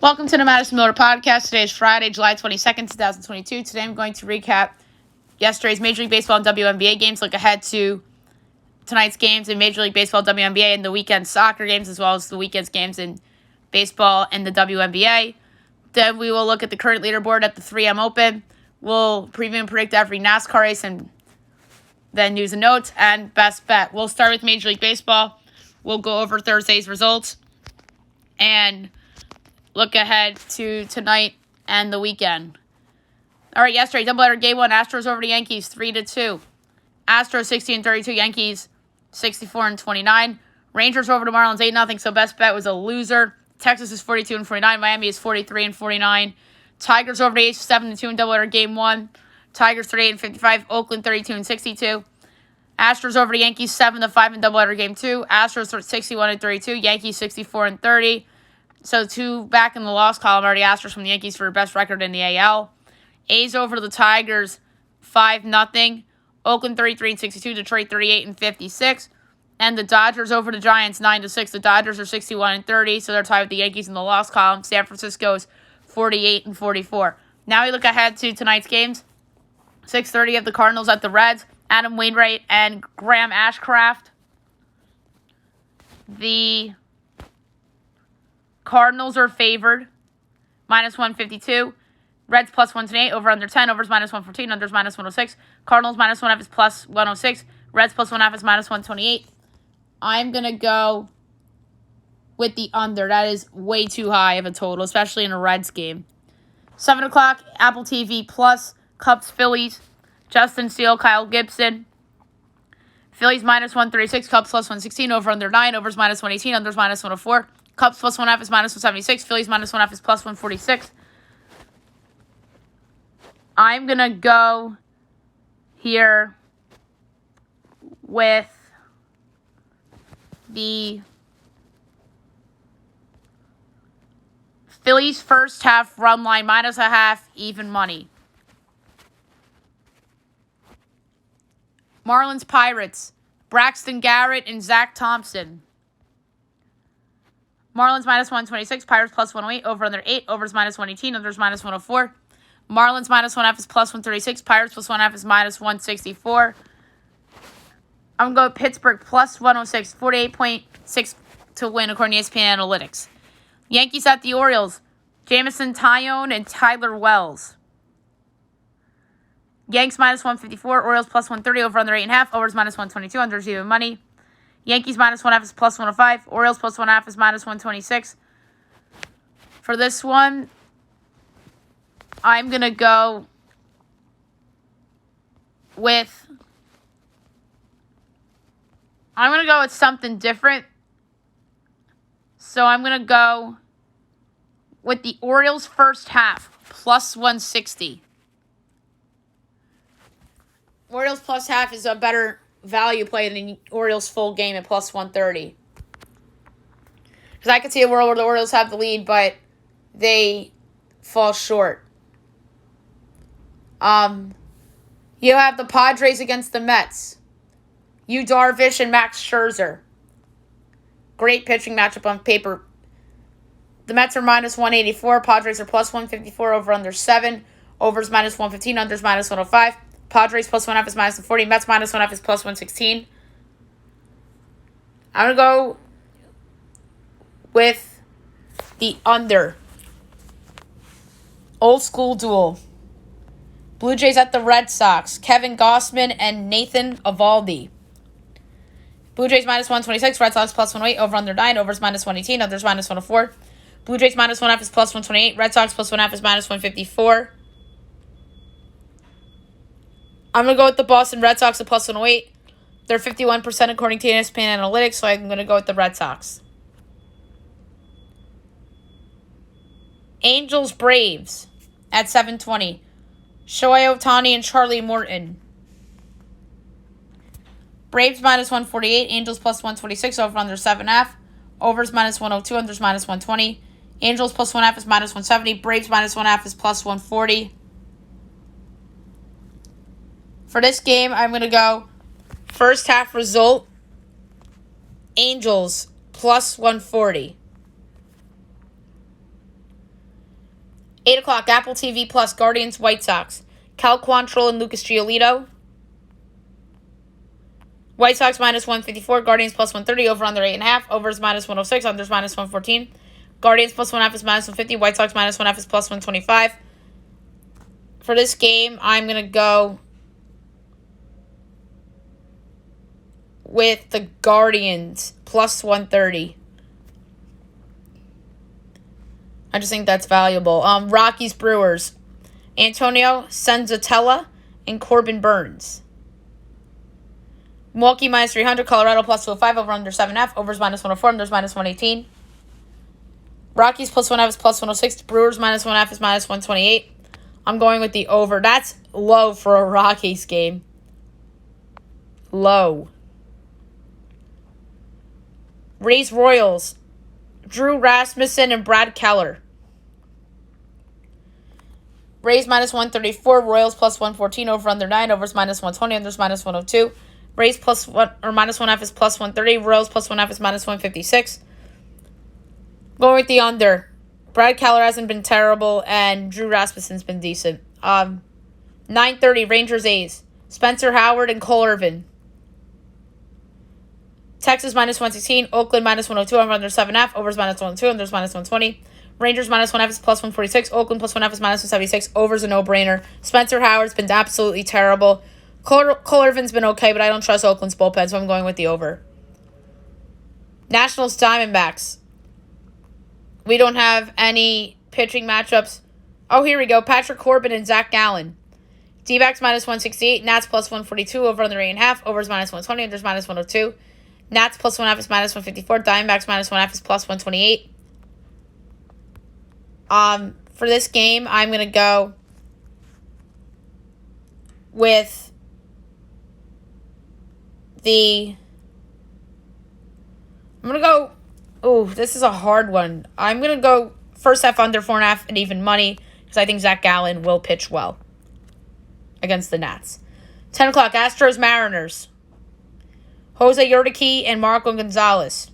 Welcome to the Madison Miller Podcast. Today is Friday, July 22nd, 2022. Today I'm going to recap yesterday's Major League Baseball and WNBA games, look ahead to tonight's games in Major League Baseball, WNBA, and the weekend soccer games, as well as the weekend's games in baseball and the WNBA. Then we will look at the current leaderboard at the 3M Open. We'll preview and predict every NASCAR race, and then news and notes and best bet. We'll start with Major League Baseball. We'll go over Thursday's results and look ahead to tonight and the weekend. All right, yesterday, doubleheader game 1, Astros over the Yankees, 3-2. Astros 60-32, Yankees 64-29. Rangers over the Marlins, 8-0, so best bet was a loser. Texas is 42-49, Miami is 43-49. Tigers over the A's, 7-2 in doubleheader game 1. Tigers 38-55, Oakland 32-62. Astros over the Yankees, 7-5 in doubleheader game 2. Astros 61-32, Yankees 64-30. So 2 back in the loss column are the Astros from the Yankees for best record in the AL. A's over the Tigers, 5-0. Oakland 33-62, Detroit 38-56. And the Dodgers over the Giants, 9-6. The Dodgers are 61-30, so they're tied with the Yankees in the loss column. San Francisco's 48-44. Now we look ahead to tonight's games. 6:30 of the Cardinals at the Reds. Adam Wainwright and Graham Ashcraft. The Cardinals are favored, minus 152. Reds plus 108, over under 10, overs minus 114, unders minus 106. Cardinals minus 1.5 is plus 106. Reds plus 1.5 is minus 128. I'm going to go with the under. That is way too high of a total, especially in a Reds game. 7 o'clock, Apple TV Plus, Cubs, Phillies, Justin Steele, Kyle Gibson. Phillies minus 136, Cubs plus 116, over under 9, overs minus 118, unders minus 104. Cubs plus 1.5 is minus 176. Phillies minus 1.5 is plus 146. I'm going to go here with the Phillies first half run line, minus a half, even money. Marlins, Pirates, Braxton Garrett and Zach Thompson. Marlins minus 126, Pirates plus 108, over under 8, overs minus 118, unders minus 104. Marlins minus 1.5 is plus 136, Pirates plus 1.5 is minus 164. I'm going to go with Pittsburgh plus 106, 48.6 to win according to ESPN Analytics. Yankees at the Orioles, Jamison Tyone and Tyler Wells. Yanks minus 154, Orioles plus 130, over under 8.5, overs minus 122, unders even money. Yankees minus 1.5 is plus 105. Orioles plus 1.5 is minus 126. For this one, I'm going to go with something different. So I'm going to go with the Orioles first half, plus 160. Orioles plus half is a better value play than the Orioles full game at plus 130. Because I could see a world where the Orioles have the lead, but they fall short. You have the Padres against the Mets. Yu Darvish and Max Scherzer. Great pitching matchup on paper. The Mets are minus 184. Padres are plus 154, over under 7. Overs minus 115, unders minus 105. Padres plus 1.5 is minus 140. Mets minus 1.5 is plus 116. I'm going to go with the under. Old school duel. Blue Jays at the Red Sox. Kevin Gausman and Nathan Eovaldi. Blue Jays minus 126. Red Sox plus 108. Over under 9. Overs minus 118. Unders minus 104. Blue Jays minus 1.5 is plus 128. Red Sox plus 1.5 is minus 154. I'm going to go with the Boston Red Sox at plus 108. They're 51% according to ESPN Analytics, so I'm going to go with the Red Sox. Angels Braves at 7:20. Shohei Ohtani and Charlie Morton. Braves minus 148. Angels plus 126. Over under 7.5. Overs minus 102. Unders minus 120. Angels plus 1.5 is minus 170. Braves minus 1.5 is plus 140. For this game, I'm going to go first half result, Angels plus 140. 8 o'clock, Apple TV Plus, Guardians, White Sox. Cal Quantrill and Lucas Giolito. White Sox minus 154, Guardians plus 130, over under 8.5, overs minus 106, unders minus 114. Guardians plus 1.5 is minus 150, White Sox minus 1.5 is plus 125. For this game, I'm going to go with the Guardians plus 130. I just think that's valuable. Rockies, Brewers. Antonio Senzatella and Corbin Burns. Milwaukee minus 300, Colorado plus 205, over under 7.5, overs minus 104, unders minus 118. Rockies plus 1.5 is plus 106, Brewers minus 1.5 is minus 128. I'm going with the over. That's low for a Rockies game. Low. Rays, Royals. Drew Rasmussen and Brad Keller. Rays minus 134, Royals plus 114, over under 9, overs minus 120, unders minus 102. Rays plus 1 or minus 1.5 is plus 130, Royals plus 1.5 is minus 156. Going with the under. Brad Keller hasn't been terrible, and Drew Rasmussen's been decent. 9:30, Rangers, A's. Spencer Howard and Cole Irvin. Texas minus 116, Oakland minus 102, over under 7.5, overs minus 102, unders minus 120. Rangers minus 1.5 is plus 146, Oakland plus 1.5 is minus 176, overs a no-brainer. Spencer Howard's been absolutely terrible. Cole Irvin's been okay, but I don't trust Oakland's bullpen, so I'm going with the over. Nationals, Diamondbacks. We don't have any pitching matchups. Oh, here we go. Patrick Corbin and Zach Gallen. D-backs minus 168, Nats plus 142, over under 8.5, overs minus 120, unders minus 102. Nats plus 1.5 is minus 154, Diamondbacks minus 1.5 is plus 128. For this game, I'm going to go with this is a hard one. I'm going to go first half under 4.5 and even money, because I think Zach Gallen will pitch well against the Nats. 10 o'clock, Astros, Mariners. Jose Urquidy and Marco Gonzalez.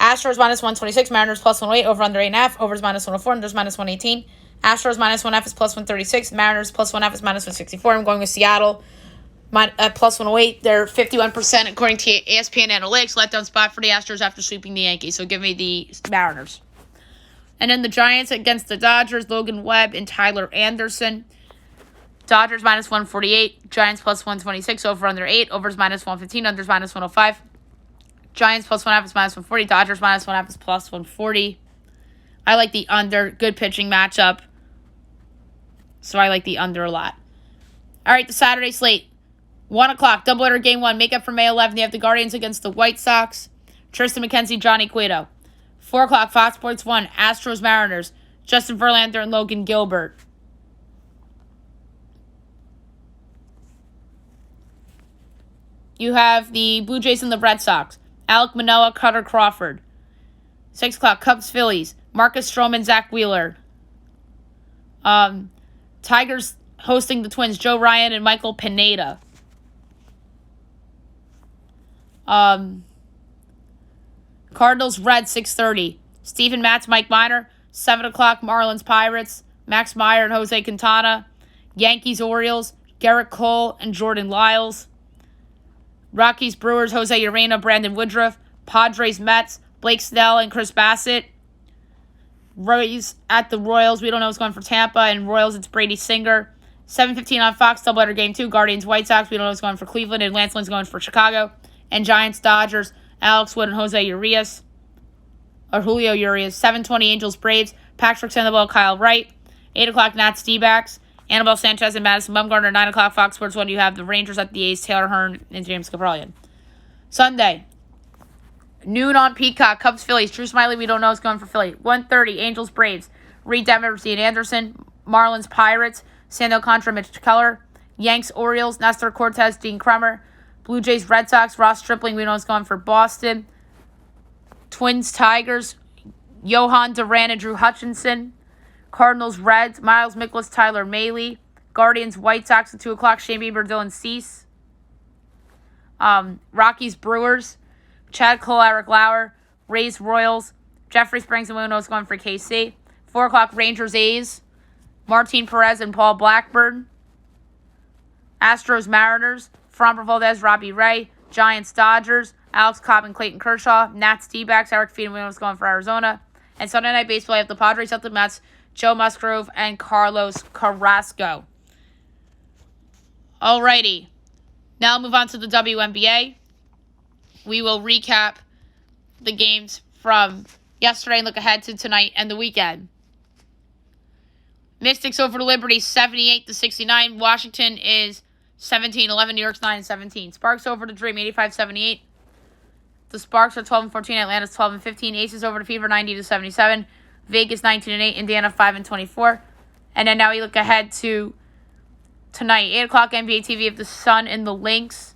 Astros minus 126, Mariners plus 108, over under 8.5, overs minus 104, unders minus 118. Astros minus 1.5 is plus 136, Mariners plus 1.5 is minus 164. I'm going with Seattle plus 108. They're 51% according to ESPN Analytics. Letdown spot for the Astros after sweeping the Yankees. So give me the Mariners. And then the Giants against the Dodgers, Logan Webb and Tyler Anderson. Dodgers minus 148, Giants plus 126, over under 8, overs minus 115, unders minus 105. Giants plus 1.5 is minus 140, Dodgers minus 1.5 is plus 140. I like the under. Good pitching matchup. So I like the under a lot. All right, the Saturday slate. 1 o'clock, doubleheader game 1. Make up for May 11th. You have the Guardians against the White Sox. Tristan McKenzie, Johnny Cueto. 4 o'clock, Fox Sports 1. Astros, Mariners. Justin Verlander and Logan Gilbert. You have the Blue Jays and the Red Sox. Alek Manoah, Cutter Crawford. 6 o'clock, Cubs, Phillies. Marcus Stroman, Zach Wheeler. Tigers hosting the Twins, Joe Ryan and Michael Pineda. Cardinals, Reds, 6:30. Steven Matz, Mike Minor. 7 o'clock, Marlins, Pirates. Max Meyer and Jose Quintana. Yankees, Orioles. Garrett Cole and Jordan Lyles. Rockies, Brewers, Jose Urena, Brandon Woodruff. Padres, Mets, Blake Snell and Chris Bassett. Rays at the Royals. We don't know what's going for Tampa. And Royals, it's Brady Singer. 7:15 on Fox, doubleheader game 2. Guardians, White Sox. We don't know what's going for Cleveland. And Lance Lynn's going for Chicago. And Giants, Dodgers. Alex Wood and Jose Urias. Or Julio Urias. 7:20 Angels, Braves. Patrick Sandoval, Kyle Wright. 8 o'clock, Nats, D-backs. Annabelle Sanchez and Madison Bumgarner. 9 o'clock, Fox Sports 1. You have the Rangers at the A's, Taylor Hearn and James Kaprielian. Sunday, noon on Peacock, Cubs, Phillies. Drew Smiley, we don't know what's going for Philly. 1:30, Angels, Braves. Reed Demers, Dean Anderson. Marlins, Pirates. Sandy Alcantara, Mitch Keller. Yanks, Orioles. Nestor Cortez, Dean Kremer. Blue Jays, Red Sox. Ross Stripling, we know what's going for Boston. Twins, Tigers. Johan Duran and Drew Hutchinson. Cardinals, Reds. Miles Mikolas, Tyler Mahle. Guardians, White Sox at 2 o'clock. Shane Bieber, Dylan Cease. Rockies, Brewers. Chad Cole, Eric Lauer. Rays, Royals. Jeffrey Springs and Wino is going for KC. 4 o'clock, Rangers A's. Martin Perez and Paul Blackburn. Astros Mariners. Framber Valdez, Robbie Ray. Giants Dodgers. Alex Cobb and Clayton Kershaw. Nats D-backs. Eric Williams going for Arizona. And Sunday Night Baseball, you have the Padres at the Mets. Joe Musgrove and Carlos Carrasco. Alrighty. Now move on to the WNBA. We will recap the games from yesterday and look ahead to tonight and the weekend. Mystics over the Liberty, 78-69. Washington is 17-11. New York's 9-17. Sparks over the Dream, 85-78. The Sparks are 12-14. Atlanta's 12-15. Aces over the Fever, 90-77. Vegas 19-8. Indiana 5-24. And then now we look ahead to tonight, 8 o'clock NBA TV of the Sun and the Lynx.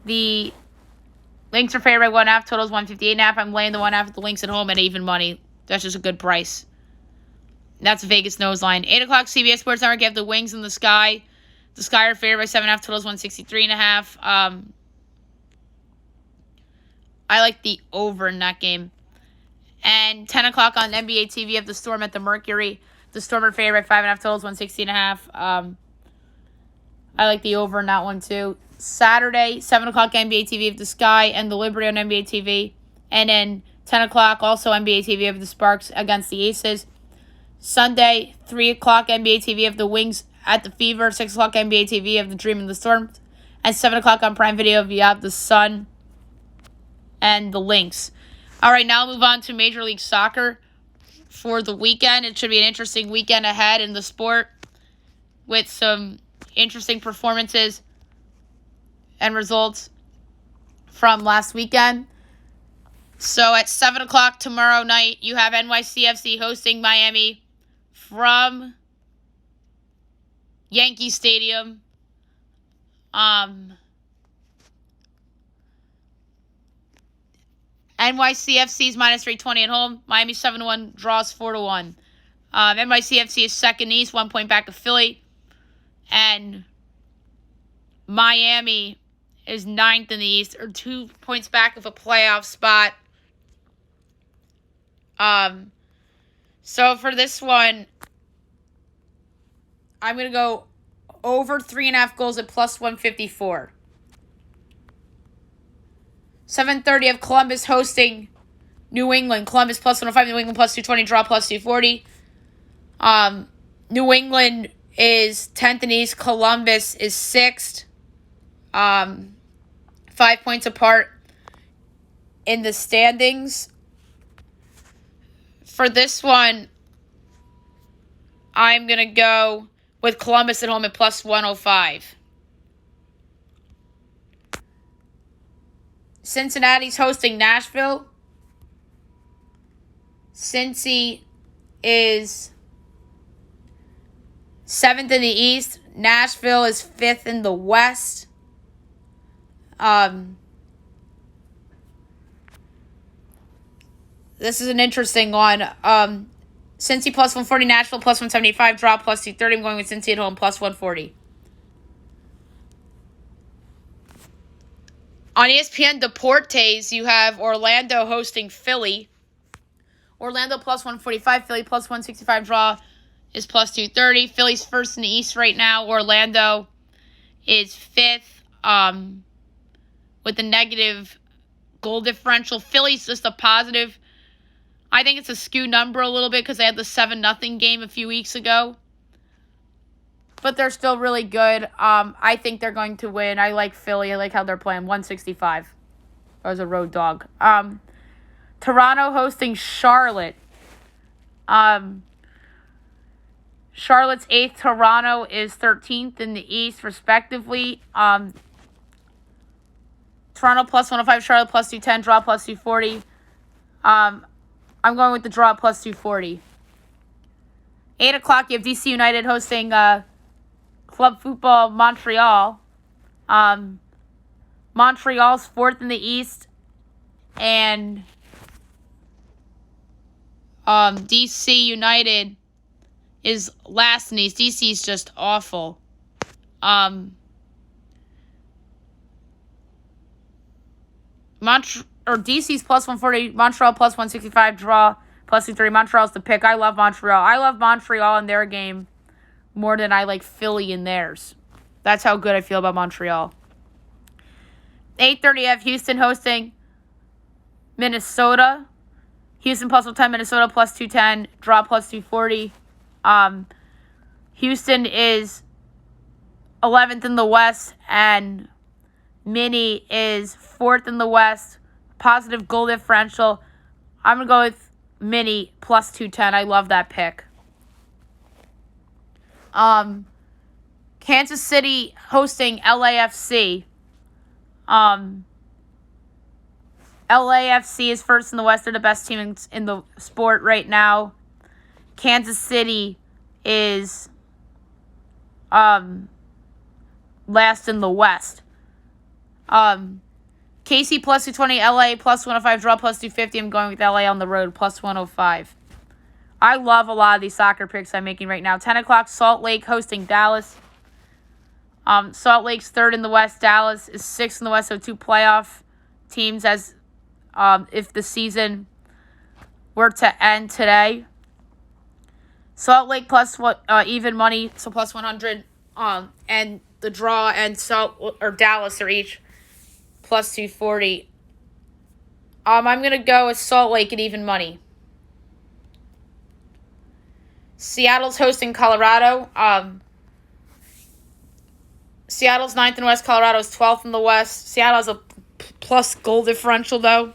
The Lynx are favored by 1.5. Total's 158.5. I'm laying the 1.5 at the Lynx at home at even money. That's just a good price. That's Vegas nose line. 8 o'clock CBS Sports Network. You have the Wings in the Sky. The Sky are favored by 7.5. Total's 163.5. I like the over in that game. And 10 o'clock on NBA TV, you have the Storm at the Mercury. The Storm are favored by 5.5. Totals 160.5. I like the over in that one too. Saturday, 7 o'clock NBA TV of the Sky and the Liberty on NBA TV. And then 10 o'clock also NBA TV of the Sparks against the Aces. Sunday, 3 o'clock NBA TV of the Wings at the Fever. 6 o'clock NBA TV of the Dream and the Storm. And 7 o'clock on Prime Video, you have the Sun and the Lynx. All right, now move on to Major League Soccer for the weekend. It should be an interesting weekend ahead in the sport with some interesting performances and results from last weekend. So at 7 o'clock tomorrow night, you have NYCFC hosting Miami from Yankee Stadium. NYCFC is minus 320 at home. Miami 7-1, draws 4-1. NYCFC is second East, 1 point back of Philly. And Miami is ninth in the East, or 2 points back of a playoff spot. So for this one, I'm going to go over 3.5 goals at plus 154. 7:30 of Columbus hosting New England. Columbus plus 105, New England plus 220, draw plus 240. New England is 10th in East. Columbus is 6th. 5 points apart in the standings. For this one, I'm going to go with Columbus at home at plus 105. Cincinnati's hosting Nashville. Cincy is 7th in the East. Nashville is 5th in the West. This is an interesting one. Cincy plus 140, Nashville plus 175, draw plus 230. I'm going with Cincy at home plus 140. On ESPN Deportes, you have Orlando hosting Philly. Orlando plus 145, Philly plus 165, draw is plus 230. Philly's first in the East right now. Orlando is 5th with a negative goal differential. Philly's just a positive. I think it's a skew number a little bit because they had the 7-0 game a few weeks ago. But they're still really good. I think they're going to win. I like Philly. I like how they're playing. 165 as a road dog. Toronto hosting Charlotte. Charlotte's 8th. Toronto is 13th in the East, respectively. Toronto plus 105. Charlotte plus 210. Draw plus 240. I'm going with the draw plus 240. 8 o'clock, you have DC United hosting Club Football Montreal. Montreal's 4th in the East. And DC United is last in the East. DC is just awful. DC's plus 140, Montreal plus 165, draw Plus 230. Montreal's the pick. I love Montreal. I love Montreal in their game more than I like Philly in theirs. That's how good I feel about Montreal. 8:30, you have Houston hosting Minnesota. Houston plus 110, Minnesota plus 210, draw plus 240. Houston is 11th in the West, and Minnie is 4th in the West. Positive goal differential. I'm going to go with Minnie plus 210. I love that pick. Kansas City hosting LAFC. LAFC is first in the West. They're the best team in the sport right now. Kansas City is last in the West. KC plus 220, LA plus 105, draw plus 250. I'm going with LA on the road, plus 105. I love a lot of these soccer picks I'm making right now. 10 o'clock, Salt Lake hosting Dallas. Salt Lake's third in the West. Dallas is sixth in the West, so 2 playoff teams as if the season were to end today. Salt Lake plus even money, so plus 100. And the draw and Dallas are each plus 240. I'm going to go with Salt Lake at even money. Seattle's hosting Colorado. Seattle's 9th in the West. Colorado's 12th in the West. Seattle has a plus goal differential, though.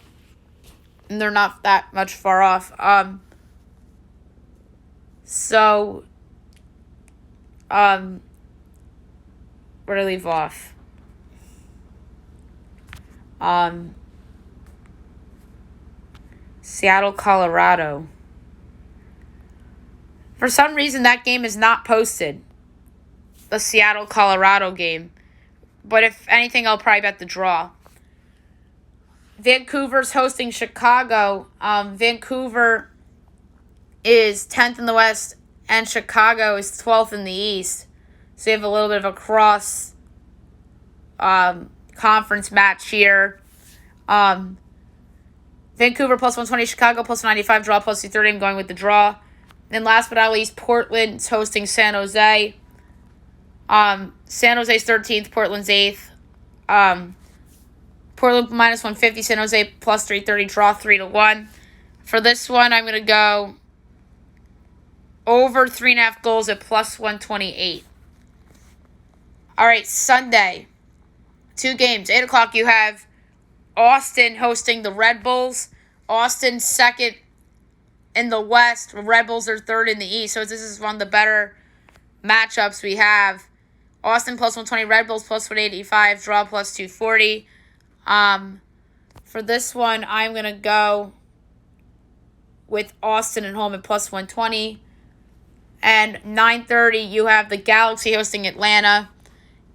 And they're not that much far off. Where to leave off? Seattle, Colorado. For some reason, that game is not posted. The Seattle, Colorado game. But if anything, I'll probably bet the draw. Vancouver's hosting Chicago. Vancouver is 10th in the West, and Chicago is 12th in the East. So you have a little bit of a cross conference match here. Vancouver plus 120, Chicago plus 95, draw plus 230. I'm going with the draw. And last but not least, Portland's hosting San Jose. San Jose's 13th, Portland's 8th. Portland minus 150, San Jose plus 330, draw 3-1. For this one, I'm going to go over 3.5 goals at plus 128. All right, Sunday, 2 games. 8 o'clock, you have Austin hosting the Red Bulls. Austin second in the West. Red Bulls are third in the East. So this is one of the better matchups we have. Austin plus 120, Red Bulls plus 185, draw plus 240. For this one, I'm going to go with Austin at home at plus 120. And 9:30, you have the Galaxy hosting Atlanta.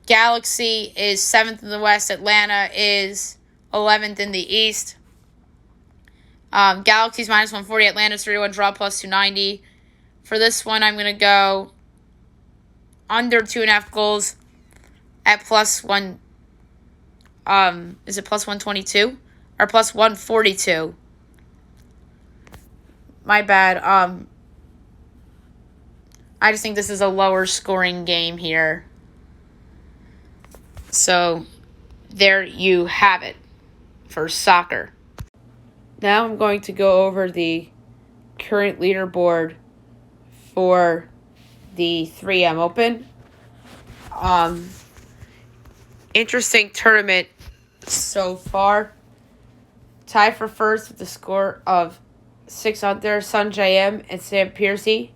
Galaxy is 7th in the West. Atlanta is 11th in the East. Galaxy's minus 140. Atlanta's 3-1, draw plus 290. For this one, I'm going to go under 2.5 goals at plus 1. Is it plus 122 or plus 142? My bad. I just think this is a lower scoring game here. So there you have it for soccer. Now I'm going to go over the current leaderboard for the 3M Open. Interesting tournament so far. Tied for first with the score of 6 under, Sanjay M and Scott Piercy.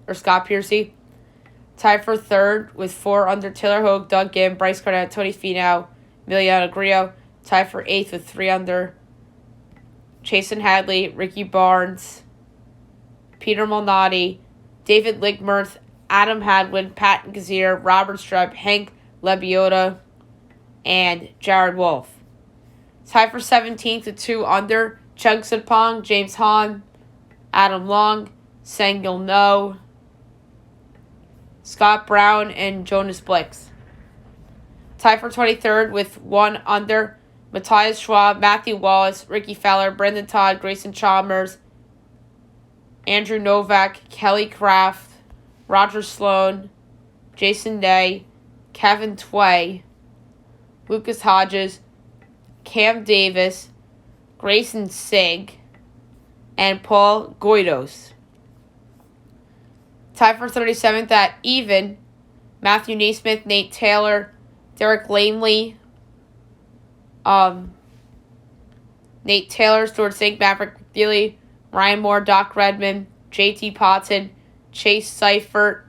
Tied for third with 4 under, Taylor Hogue, Doug Gim, Bryce Carnett, Tony Finau, Emiliano Grillo. Tied for 8th with 3 under, Chasen Hadley, Ricky Barnes, Peter Malnati, David Ligmerth, Adam Hadwin, Pat Gazier, Robert Streb, Hank Lebioda, and Jared Wolf. Tied for 17th with 2 under, Chug Sudpong, James Hahn, Adam Long, Sangil No, Scott Brown, and Jonas Blix. Tied for 23rd with 1 under, Matthias Schwab, Matthew Wallace, Ricky Fowler, Brendan Todd, Grayson Chalmers, Andrew Novak, Kelly Craft, Roger Sloan, Jason Day, Kevin Tway, Lucas Hodges, Cam Davis, Grayson Sigg, and Paul Goydos. Tied for 37th at even, Matthew Naismith, Nate Taylor, Derek Langley, Nate Taylor, Stuart Sink, Maverick McNeely, Ryan Moore, Doc Redman, JT Potton, Chase Cipher,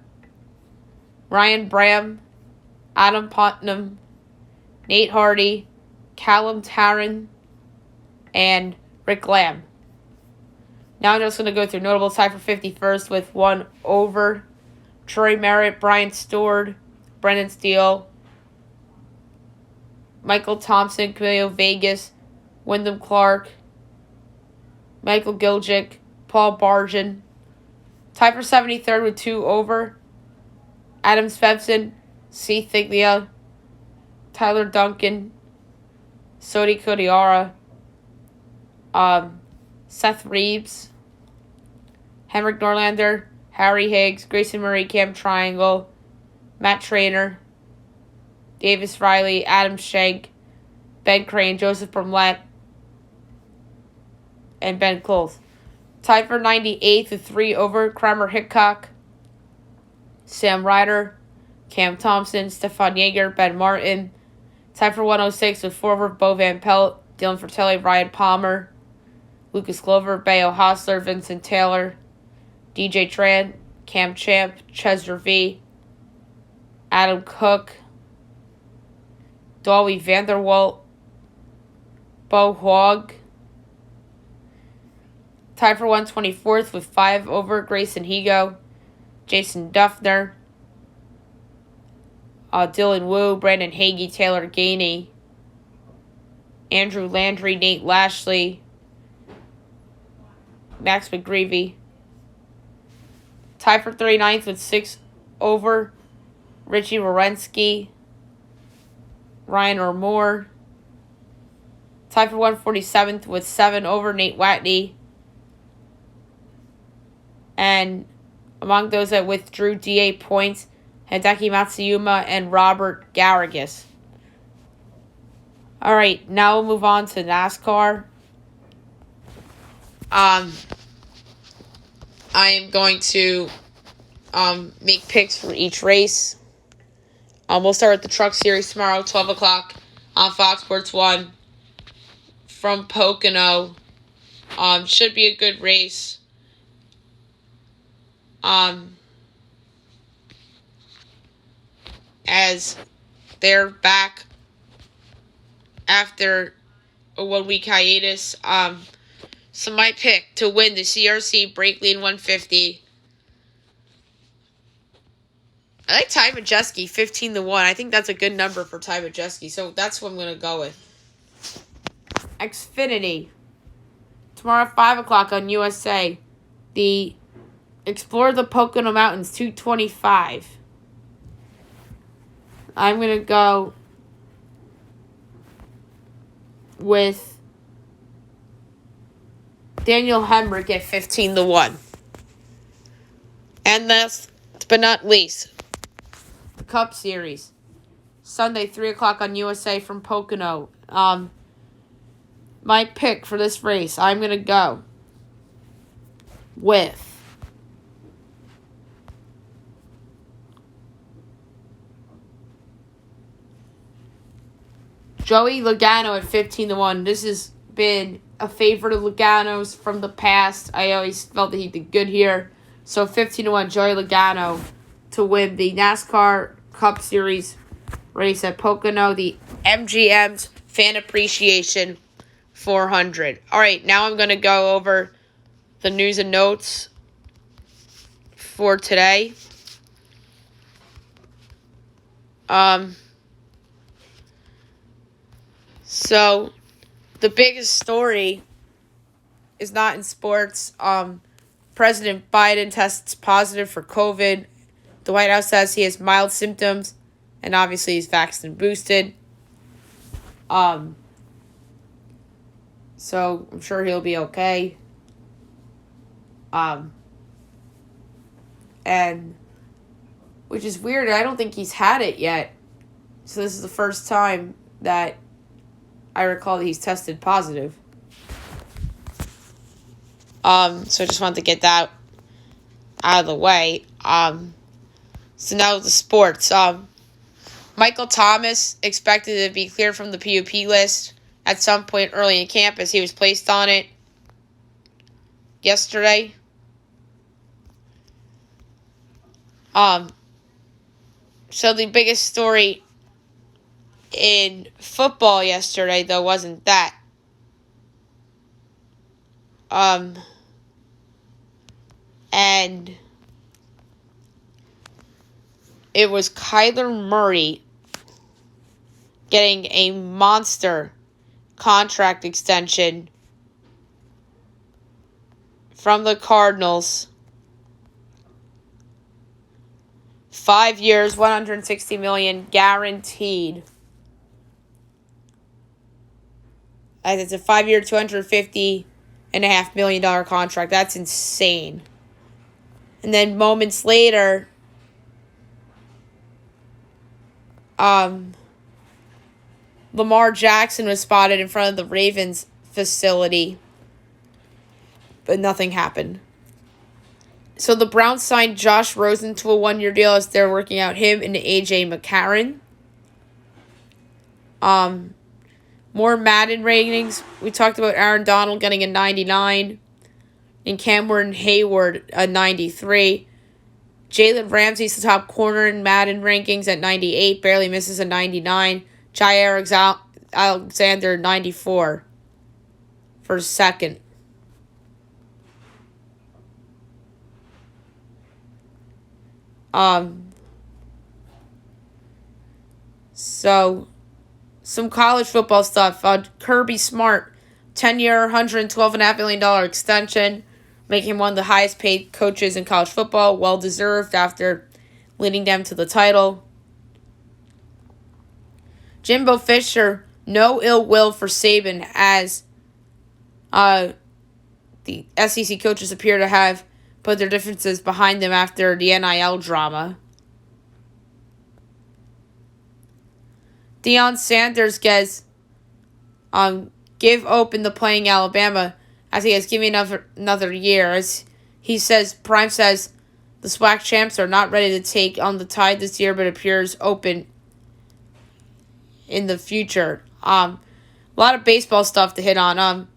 Ryan Bram, Adam Putnam, Nate Hardy, Callum Tarrant, and Rick Lamb. Now I'm just going to go through notable tie for 51st with 1 over. Troy Merritt, Brian Stewart, Brendan Steele, Michael Thompson, Camilo Vegas, Wyndham Clark, Michael Giljic, Paul Barjan. Tie for 73rd with 2 over. Adam Svensson, C. Thiglia, Tyler Duncan, Sodi Kodiara, Seth Reeves, Henrik Norlander, Harry Higgs, Grayson Murray, Cam Triangle, Matt Trainer, Davis Riley, Adam Schenk, Ben Crane, Joseph Brumlett, and Ben Close. Tied for 98th with 3 over. Kramer Hickok, Sam Ryder, Cam Thompson, Stefan Yeager, Ben Martin. Tied for 106 with 4 over. Bo Van Pelt, Dylan Fratelli, Ryan Palmer, Lucas Glover, Bayo Hostler, Vincent Taylor, DJ Tran, Cam Champ, Chesner V, Adam Cook, Dolly Vanderwalt, Bo Hogg. Tied for 124th with 5 over. Grayson Higo, Jason Duffner, Dylan Wu, Brandon Hagee, Taylor Gainey, Andrew Landry, Nate Lashley, Max McGreevy. Tied for 39th with 6 over. Richie Wierenski, Ryan Ormore. Tied for 147th with 7 over. Nate Watney. And among those that withdrew DA points, Hideki Matsuyama and Robert Garrigus. All right, now we'll move on to NASCAR. I am going to make picks for each race. We'll start with the Truck Series tomorrow, 12 o'clock on Fox Sports 1 from Pocono. Should be a good race. As they're back after a 1-week hiatus. So my pick to win the CRC Break Lean 150. I like Ty Majeski, 15-1. I think that's a good number for Ty Majeski, so that's what I'm going to go with. Xfinity. Tomorrow at 5 o'clock on USA. The Explore the Pocono Mountains 225. I'm going to go with Daniel Hemrick at 15-1. And last but not least, the Cup Series. Sunday, 3 o'clock on USA from Pocono. My pick for this race, I'm going to go with Joey Logano at 15-1. This has been a favorite of Logano's from the past. I always felt that he did good here. So 15-1, Joey Logano to win the NASCAR Cup Series race at Pocono, the MGM's Fan Appreciation 400. All right, now I'm going to go over the news and notes for today. So, the biggest story is not in sports. President Biden tests positive for COVID. The White House says he has mild symptoms, and obviously he's vaxxed and boosted. So, I'm sure he'll be okay. and which is weird. I don't think he's had it yet. So this is the first time that I recall that he's tested positive. So I just wanted to get that out of the way. So now the sports. Michael Thomas expected to be cleared from the PUP list at some point early in camp as he was placed on it yesterday. So the biggest story in football yesterday, though, wasn't that. And it was Kyler Murray getting a monster contract extension from the Cardinals. 5 years, $160 million guaranteed. As it's a 5-year, $250.5 million contract. That's insane. And then moments later, Lamar Jackson was spotted in front of the Ravens facility, but nothing happened. So the Browns signed Josh Rosen to a 1-year deal as they're working out him and A.J. McCarron. More Madden ratings. We talked about Aaron Donald getting a 99 and Cameron Hayward a 93. Jalen Ramsey's the top corner in Madden rankings at 98, barely misses a 99. Jair Alexander 94 for second. So some college football stuff. Kirby Smart, 10-year, $112.5 million extension, making him one of the highest paid coaches in college football. Well deserved after leading them to the title. Jimbo Fisher, no ill will for Saban as the SEC coaches appear to have put their differences behind them after the NIL drama. Deion Sanders gets give open the playing Alabama as he has given another year. As he says, Prime says the SWAC champs are not ready to take on the Tide this year, but appears open in the future. A lot of baseball stuff to hit on.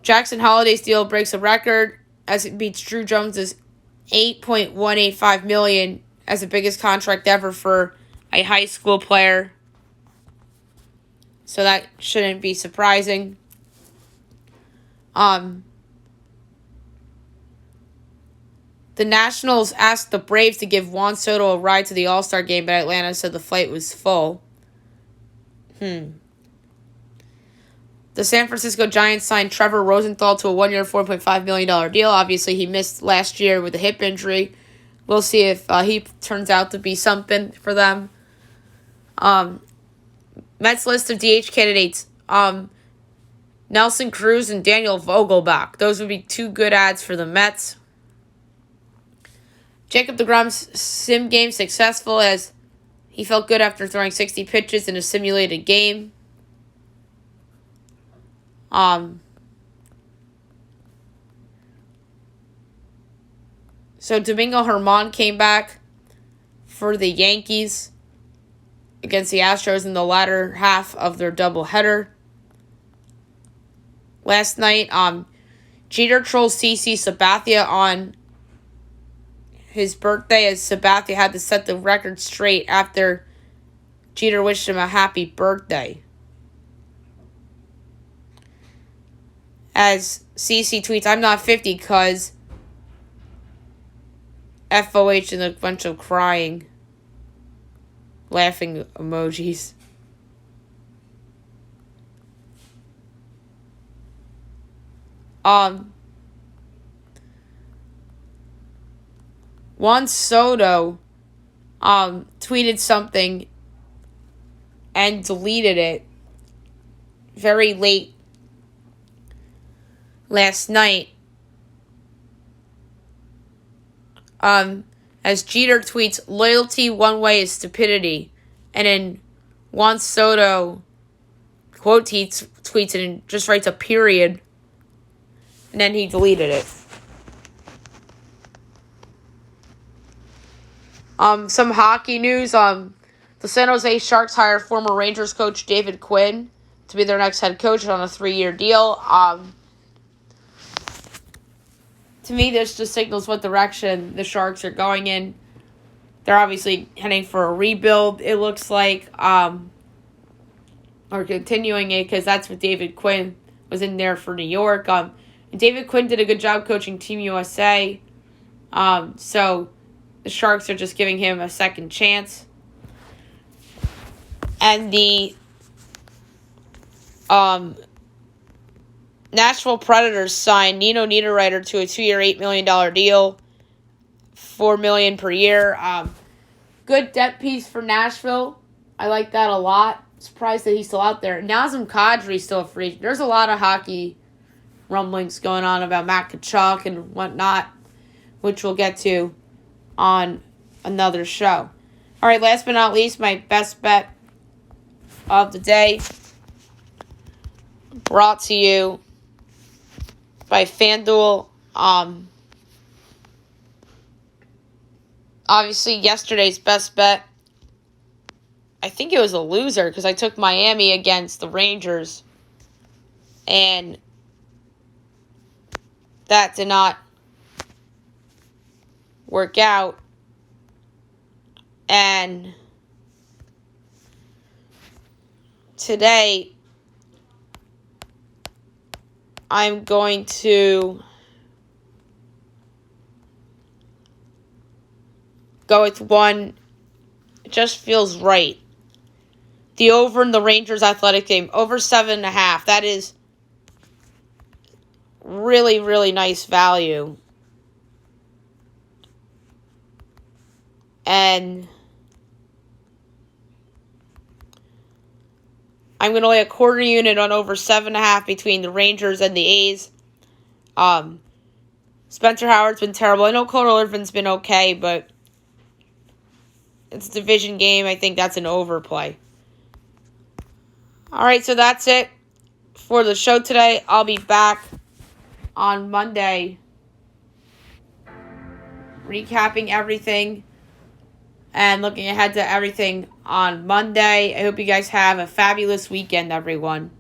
Jackson Holliday's deal breaks a record as it beats Drew Jones's $8.185 million as the biggest contract ever for a high school player. So that shouldn't be surprising. The Nationals asked the Braves to give Juan Soto a ride to the All-Star game, but Atlanta said the flight was full. The San Francisco Giants signed Trevor Rosenthal to a 1-year, $4.5 million deal. Obviously, he missed last year with a hip injury. We'll see if he turns out to be something for them. Mets list of DH candidates. Nelson Cruz and Daniel Vogelbach. Those would be two good ads for the Mets. Jacob deGrom's sim game successful as he felt good after throwing 60 pitches in a simulated game. So Domingo Germán came back for the Yankees against the Astros in the latter half of their doubleheader. Last night, Jeter trolls CC Sabathia on his birthday as Sabathia had to set the record straight after Jeter wished him a happy birthday. As CC tweets, "I'm not 50 cuz FOH," and a bunch of crying, laughing emojis. Juan Soto tweeted something and deleted it very late last night. As Jeter tweets, loyalty one way is stupidity. And then Juan Soto tweets it and just writes a period. And then he deleted it. Some hockey news. The San Jose Sharks hired former Rangers coach David Quinn to be their next head coach on a 3-year deal. To me, this just signals what direction the Sharks are going in. They're obviously heading for a rebuild, it looks like, or continuing it, because that's what David Quinn was in there for New York. And David Quinn did a good job coaching Team USA, so the Sharks are just giving him a second chance. And the Nashville Predators signed Nino Niederreiter to a 2-year, $8 million deal, $4 million per year. Good depth piece for Nashville. I like that a lot. Surprised that he's still out there. Nazem Kadri's still a free agent. There's a lot of hockey rumblings going on about Matt Tkachuk and whatnot, which we'll get to on another show. All right, last but not least, my best bet of the day, brought to you by FanDuel. Obviously, yesterday's best bet, I think it was a loser because I took Miami against the Rangers, and that did not work out. And today, I'm going to go with one. It just feels right. The over in the Rangers athletic game, over 7.5. That is really, really nice value. And I'm going to lay a quarter unit on over 7.5 between the Rangers and the A's. Spencer Howard's been terrible. I know Connor Irvin's been okay, but it's a division game. I think that's an overplay. All right, so that's it for the show today. I'll be back on Monday recapping everything and looking ahead to everything on Monday. I hope you guys have a fabulous weekend, everyone.